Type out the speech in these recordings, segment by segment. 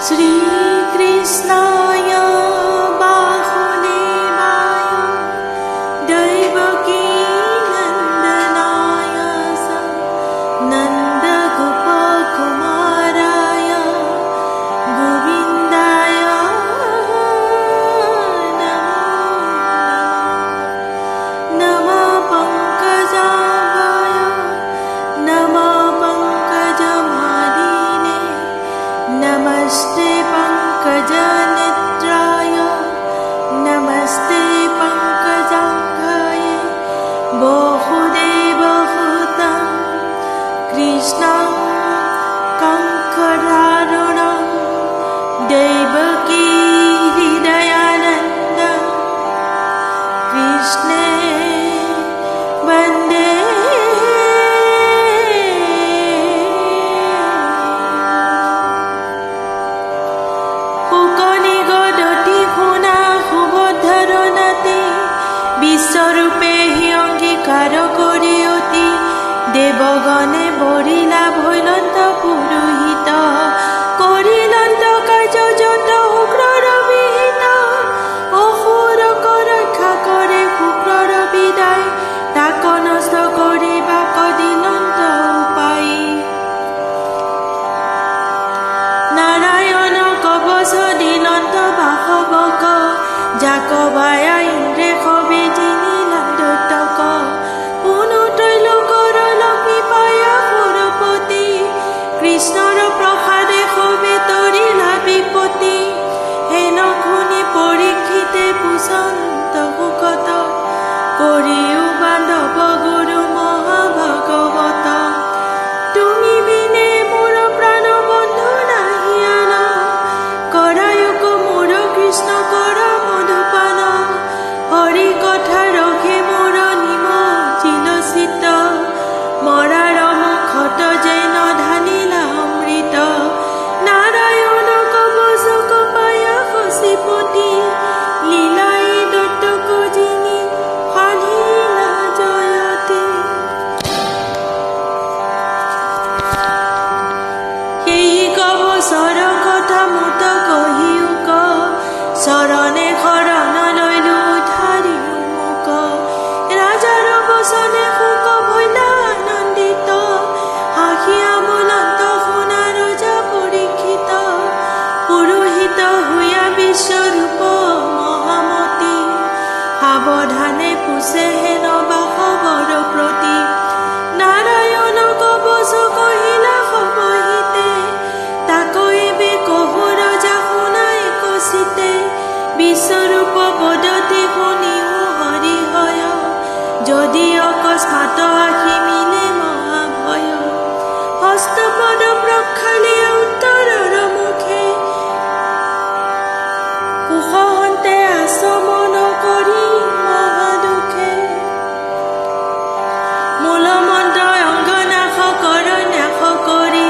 श्रीकृष्णाय वासुदेवाय देवकी नन्दनाय नन्दगोपकुमाराय गोविन्दाय नमः पंकजाय नमः पंकजमालिने नमस्ते पंकजनेत्राय नमस्ते पंकजाङ्घ्राय बहुदेवहूतं कृष्णं कंकरारुणं देवकी हृदयानन्दं कृष्णे वन्दे বিশ্বরূপে হি অঙ্গীকার করি অতি দেবগণে বরিলা ভৈলন্ত পুরোহিত করিলন্ত কার্য যত উগ্রর বিহিত অসুরক রক্ষা করে শুক্রর বিদায় তাক নষ্ট করিবা কদিলন্ত উপায় নারায়ণ কবচ দিলন্ত বাসবক জাকবায়া ইন্দ্রে কবি জিনিলান্দতক পুনু ত্ৰৈলোকৰ লক্ষ্মী পায়া সুৰপতি কৃষ্ণৰ প্ৰসাদে কবি তৰিলা বিপত্তি হেন শুনি পৰীক্ষিতে পুষন্ত সুখত কৰিও বান্ধৱ গুৰু মহাভাগৱত তুমি বিনে মোৰ প্ৰাণ বন্ধু নাহি আন কৰায়ুক মোৰ কৃষ্ণ কৰ মধুপান হৰি কথা ৰখে মোৰ নিমজিল চিত মৰাৰ মুখত যেন ঢালিলা অমৃত নাৰায়ণ কবচক পায়া শশীপতি লীলাই দত্তক জিনি ফালিলা জয়তে সেই কবচৰ কথা মুত কহিউক চৰণে শৰণ লৈলো ধাৰি মোক ৰাজাৰ বচনে শোক ভৈলা আনন্দিত হাঁহিয়া বুলন্ত শুনা ৰজা পৰীক্ষিত পুৰোহিত হৈয়া বিশ্বৰূপ মহামতী সাৱধানে পুছে হেন বাসৱৰ প্ৰতি নাৰায়ণ কবচ কহিলা সবহিতে তাকৈবে কহু ৰজা শুনাই কচিতে বিশ্বৰূপ পদতি শুনিও হৰি হয় যদি অকস্মাত আহি মিলে মহাভয় হস্তপদ প্ৰক্ষালি উত্তৰৰ মুখে কুশহন্তে আচমন কৰি মহাদুখে মূলমন্ত্ৰ অংগনাশ কৰ ন্যাস কৰি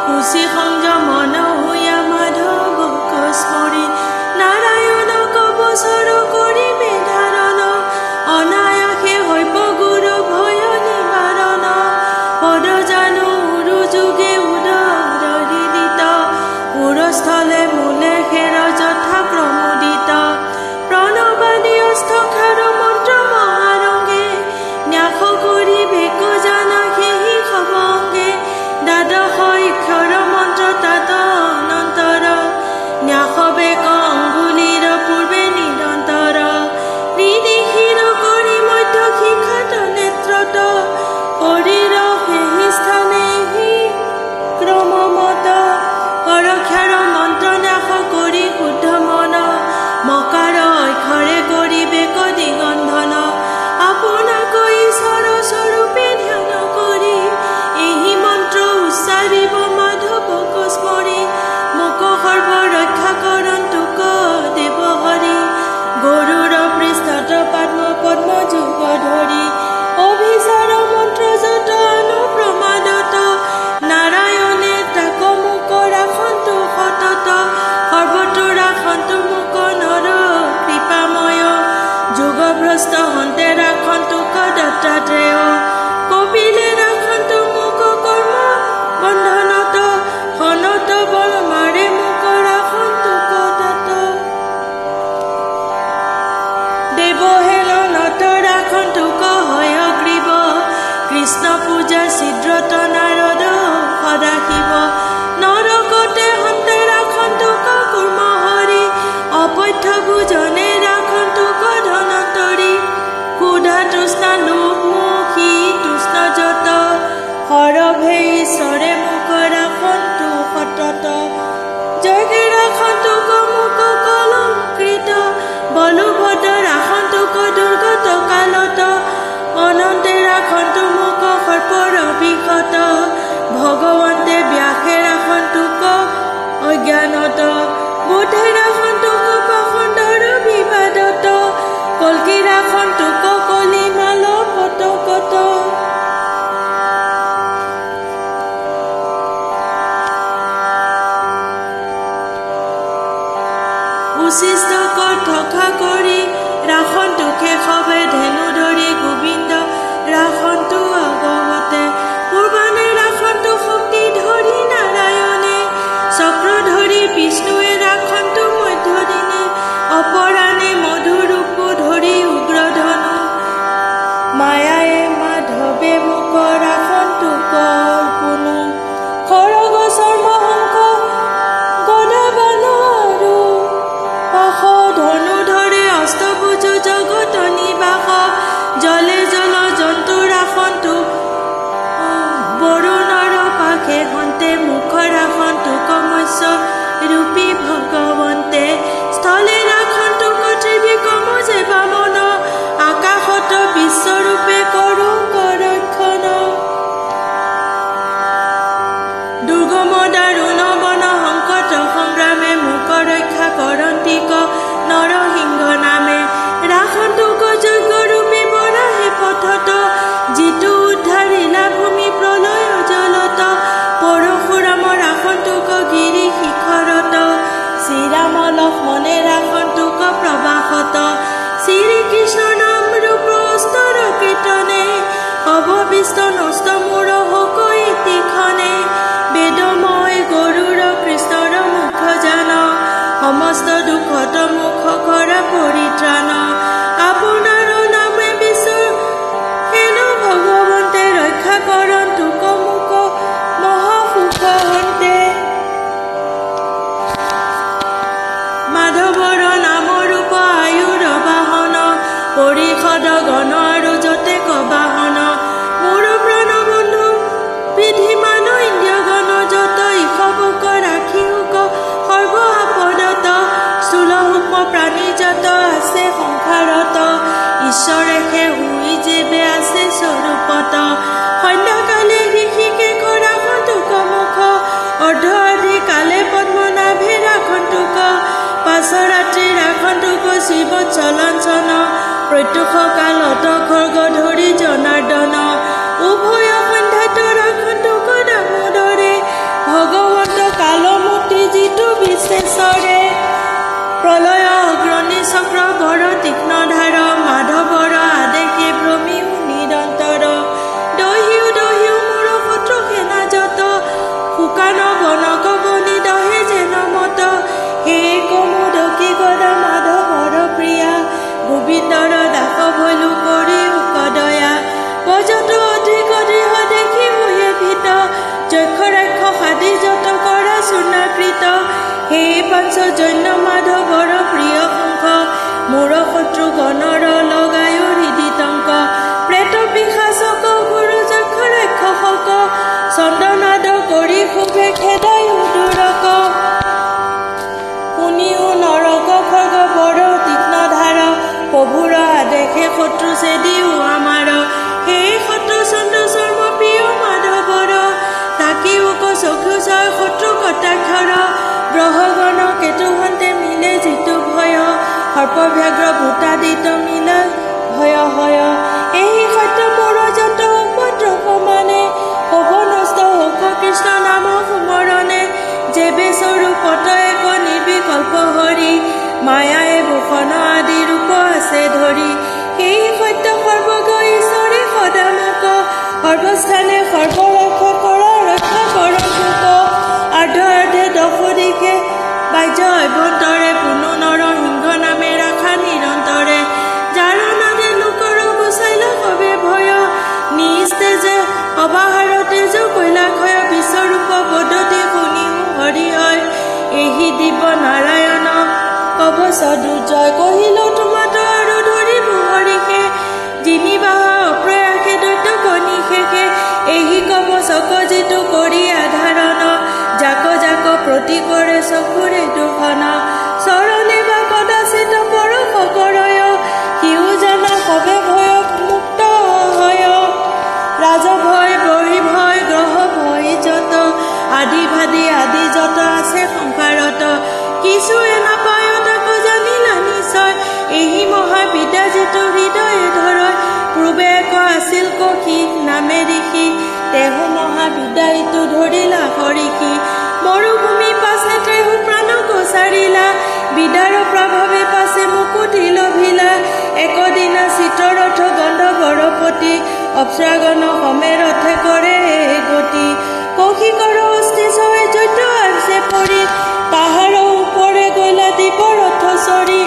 কুচি সংযমন হৈয়া মাধৱক স্মৰি নাৰায়ণ কবচৰ কৰিবে ধাৰণ অনায়াসে হৈব গুৰু ভয় নিবাৰণ পদ জানো উৰু যোগে উদৰ হৃদিত উৰস্থলে মূলে খেৰ যথা ক্ৰমোদিত প্ৰণবাদী অস্থখাৰ মন্ত্ৰ মহাৰংগে ন্যাস কৰি বেকো জানা সেহি খবংগে দ্বাদশ অক্ষৰ মন্ত্ৰ তাত অনন্তৰ ন্যাস বেক অংগুলিৰ পূৰ্বে নিৰন্তৰ হৃদিশিৰ কৰি মধ্য শিখাত নেত্ৰত শৰীৰ সেহি স্থানে হি ক্ৰমমত পৰক্ষাৰ মন্ত্ৰ ন্যাস কৰি শুদ্ধ মন মকাৰ অক্ষৰে কৰি বেক দিগন্ধন আপোনাকৈ ঈশ্বৰ স্বৰূপে ধ্যান কৰি এই মন্ত্ৰ উচ্চাৰিব মাধৱক স্মৰি মোক সৰ্ব ৰক্ষা কৰন্তোক দেৱ হৰি গৰুৰ পৃষ্ঠত পদ্ম পদ্ম যুগ ধৰি অভিচাৰ মন্ত্ৰ যত অনুপ্ৰমাদত নাৰায়ণে তাক মোক ৰাখন্তু সতত সৰ্বতো ৰাখন্তু মোক নৰ কৃপাময় যোগভ্ৰষ্ট হন্তে ৰাখন্তোক দত্তাত্ৰেয় কপিলে ৰাখন্তু মোক কৰ্ম বন্ধনত হনত বল মাৰে মোক ৰাখিব নৰকতে হন্তে ৰাখন্তক কুৰ্ম হৰি অপথ্য ভোজনে ৰাখন্তক ধনন্তৰি ক্ষুধা তৃষ্ণা লোভ মুখী তৃষ্ণ যত হৰভে ঈশ্বৰে মুখ ৰাখন্তু সতত জয়কে ৰাখন্তক মুখ কলংকৃত বলভদ্ৰ ৰাখন্তক দুৰ্গত কালত অনন্তে ৰাখন্তু মুখ সৰ্পৰ বিঘত ভগৱন্তে ব্যাসে ৰাখন্তক অজ্ঞানত বুদ্ধে ৰাখন্তক পাখণ্ডৰ বিবাদত কল্কি ৰাখন্তক কলিমাল পতকত উচিষ্ট থকা কৰি ৰাখন্তকে সবে ধেনু ধৰি গোবিন্দ ৰাখন্তু আগমতে পূৰ্বানে ৰাখন্তু শক্তি ধৰি নাৰায়ণে চক্ৰ ধৰি বিষ্ণুৱে ৰাখন্তু মধ্যদিনে অপৰাণে মধুৰূপ ধৰি উগ্ৰ ধনু মায়ায়ে মাধৱে মুখ ৰাখন্তু কোনো খৰগ চৰ্মহংস গদা বানৰু পাশ ধনু ধৰে অষ্টভুজ জগত নিবাস জলে জল জন্তু ৰাখন্তু বৰুণৰ পাশে হন্তে মুখ ৰাখন্তু কমস্য ৰূপী ভগৱন্তে স্থলে ৰাখন্তু ত্ৰিবিক্ৰম যে বামন আকাশত বিশ্বৰূপে কৰো কৰক্ষণ দুৰ্গম দাৰুণ বন সংকট সংগ্ৰামে মুখ ৰক্ষা কৰন্তিক নৰসিংহ নামে ৰাখন্তক যজ্ঞ ৰূপী বৰাহে পথত যিটো উদ্ধাৰিলা ভূমি প্ৰলয় জলত পৰশুৰাম ৰাখন্তক গিৰি শিখৰত শ্ৰীৰাম লক্ষ্মণে ৰাখন্তক প্ৰবাসত শ্ৰীকৃষ্ণ নাম ৰূপ স্তৰ কীৰ্তনে অৱবিষ্ট নষ্ট মূৰ হক ইতিখনে বেদময় গৰুড় কৃষ্ণৰ মুখ জান সমস্ত দুখত মুখ কৰা পৰিত্ৰাণ আপোনাৰ নামে বিশ্ব হেন ভগৱন্তে ৰক্ষা কৰন্তোক মুখ মহাসুখ হন্তে মাধৱৰ নাম ৰূপ আয়ুৰ বাহন পৰিষদ গণ আৰু যতে কবাহন মোৰ প্ৰাণ বন্ধু বিধিমান ইন্দ্ৰিয়গণ যত ইষবক ৰাখি হুক সৰ্ব আপদত স্থূল সূক্ষ্ম প্ৰাণী যত আছে সংসাৰত ঈশ্বৰেহে শুই যেবে আছে স্বৰূপত সন্ধ্যাকালে ঋষিকে ৰাখন্তোক মুখ অৰ্ধৰাত্ৰি কালে পদ্মনাভে ৰাখন্তোক পাছৰাত্ৰি ৰাখন্তোক শিৱচলঞ্চন প্ৰত্যুষ কালত খৰ্গ ধৰি জনাৰ্দন উভয় সন্ধ্যাত ৰাখন্তোক দামোদৰে ভগৱন্ত কাল মুক্তি যিটো বিশেষৰে প্ৰলয় অগ্ৰণী চক্ৰ বৰ তীক্ষ্ণ ধাৰ মাধৱৰ আদেশে ভ্ৰমিও নিৰন্তৰ দহিও দহিও মোৰ শত্ৰু সেনা যত শুকান বনক বনি দহে যেন মত হে কমুদকী গদা মাধৱৰ প্ৰিয়া গোবিন্দৰ দাস ভৈলু কৰি উকদয়া গজত অধিক দৃঢ় দেখি মোহে ভীত যক্ষ ৰাক্ষস আদি যত কৰা চূৰ্ণাকৃত হে পাঞ্চজন্য মাধৱৰ প্ৰিয় শংখ মোৰ শত্ৰু গণৰ লগায়ো হৃদিতংক প্ৰেত পিশাচক গুৰু যক্ষ ৰাক্ষসক চন্দনাদ কৰি শুভে খেদায়ো দূৰক শুনিও নৰক খৰ্গ বৰ তীক্ষ্ণ ধাৰ প্ৰভুৰ আদেশে শত্ৰু চেদিও আমাৰ সেই শত্ৰু চন্দ্ৰ চৰ্ম প্ৰিয় মাধৱৰ তাকিও চক্ষু ছয় শত্ৰু কটাক্ষৰ গ্ৰহগণ কেতুহন্তে মিলে যিটো ভয় সৰ্পব্যাঘ্ৰ ভূতাদিত মিলে ভয় হয় এই সত্য মোৰ যত উপদ্ৰৱ মানে হব নষ্ট হক কৃষ্ণ নাম সুমৰণে যেবে স্বৰূপত এক নিৰ্বিকল্প হৰি মায়ায়ে ভূষণ আদি ৰূপ আছে ধৰি সেই সত্য সৰ্বগ ঈশ্বৰে সদা মোক সৰ্বস্থানে সৰ্বৰক্ষ কৰা ৰক্ষা কৰক আৰ্ধ আৰ্ধে দশ দিশে বাহ্য অভ্যন্তৰে পুনু নৰসিংহ নামে ৰাখা নিৰন্তৰে যাৰ নামে লোকৰ গুচাইল সবে ভয় নিজ তেজে অবাহাৰতে কৈলাক্ষয় বিশ্বৰূপ দিব্য নাৰায়ণ কবচ দুৰ্জয় কহিলো তোমাত আৰু ধৰি মোহৰিষে জিনিবাহা অপ্ৰয়াসে দৈত্য কণী শেষে এহি কবচক যিটো কৰি আধাৰণ জাক জাক প্ৰতি কৰে চকুৰে দুখন চৰণে বা কদাচিত পৰশ কৰয় সিও জানা সবে ভয়ক মুক্ত হয় ৰাজ ভয় বৰি ভয় গ্ৰহ ভয় যত আদি ভাদি আদি যত আছে সংসাৰত কিছুৱে নাপায় তাকো জানিলা নিশ্চয় এহি মহাবিদ্যা যিটো হৃদয়ে ধৰয় পূৰ্বে এক আছিল কৌশিক নামে ঋষি তেহু মহাবিদ্যা ইটো ধৰিলা হৰিষি মৰুভূমি পাছে তেহু প্ৰাণ গোচাৰিলা বিদ্যাৰ প্ৰভাৱে পাছে মুকুতি লভিলা একদিনা চিত্ৰৰথ গন্ধৰ্বৰপতি অপ্সৰাগণ সমেৰথে কৰে গতি কৌশিকৰ অস্থি ছয় যজ্ঞ আছে পৰি পাহাৰৰ ওপৰে গলা দিবৰথ চৰি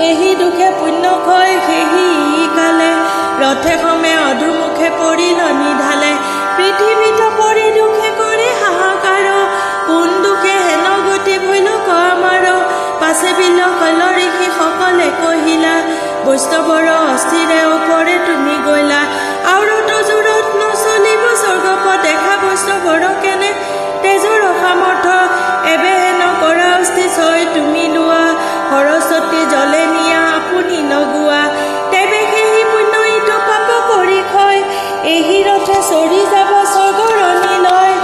এহি দুখে পুণ্য ক্ষয় সেহি কালে ৰথে সমে অধুমুখে পৰিল নিধালে পৃথিৱীত পৰি দুখে কৰে হাহাকাৰ কোন দুখে হেন গতি ভৈল আমাৰ পাছে বিল কল ঋষি সকলে কহিলা বৈষ্ণৱৰ অস্থিৰে ওপৰে তুমি গলা আৰু তজুৰত নচলিব স্বৰ্গপদ দেখা বৈষ্ণৱৰ কেনে তেজৰ সামৰ্থ এবে হেন কৰা অস্থি ছয় তুমি লোৱা সৰস্বতী জলে নিয়া আপুনি নগোৱা তেবে সেই পুণ্য ইটো পাপ কৰি খয় এহি ৰথে চৰি যাব স্বৰ্গৰ নিলয়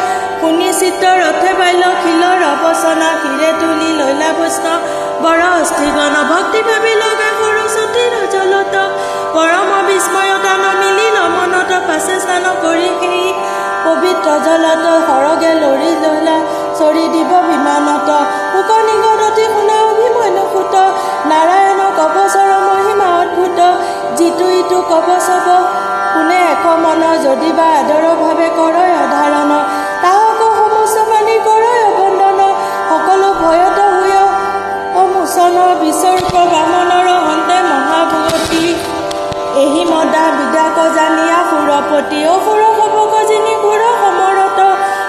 শুনি চিত্ত ৰথে বাইল শিলৰ অৱচনা শিৰে তুলি লৈলা বৈষ্ণৱ বৰ অস্থিগণ ভক্তি ভাবি লগা সৰস্বতীৰ জলত পৰম বিস্ময়ত নমিলিল মনত পাছে স্নান কৰি সেই পবিত্ৰ জলত সৰগে লৰি ললা চৰি দিব বিমানত শুক নিগদতি শুনা অভিমন্যু সুত নাৰায়ণ কবচৰ মহিমা অদ্ভুত যিটো ইটো কবচব কোনে এশ মন যদি বা আদৰভাৱে কৰয় অধাৰণ তাহক সমস্ত মানি কৰয় বন্দন সকলো ভয়ত হৈ অমোচন বিশ্বৰূপ বামনৰ হন্তে মহাভগতী এহি মদা বিদ্যাক জানিয়া সুৰপতি অসুৰ সবক যিনি ঘোৰ সমৰত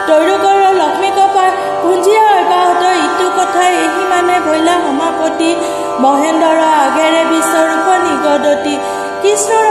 তৈৰুকৰ লক্ষ্মী কপাৰ পুঞ্জীয়া অব্যাহত ইটো কথা এহি মানে ভৈলা সমাপতি মহেন্দ্ৰৰ আগেৰে বিশ্বৰূপ নিগদতি কৃষ্ণৰ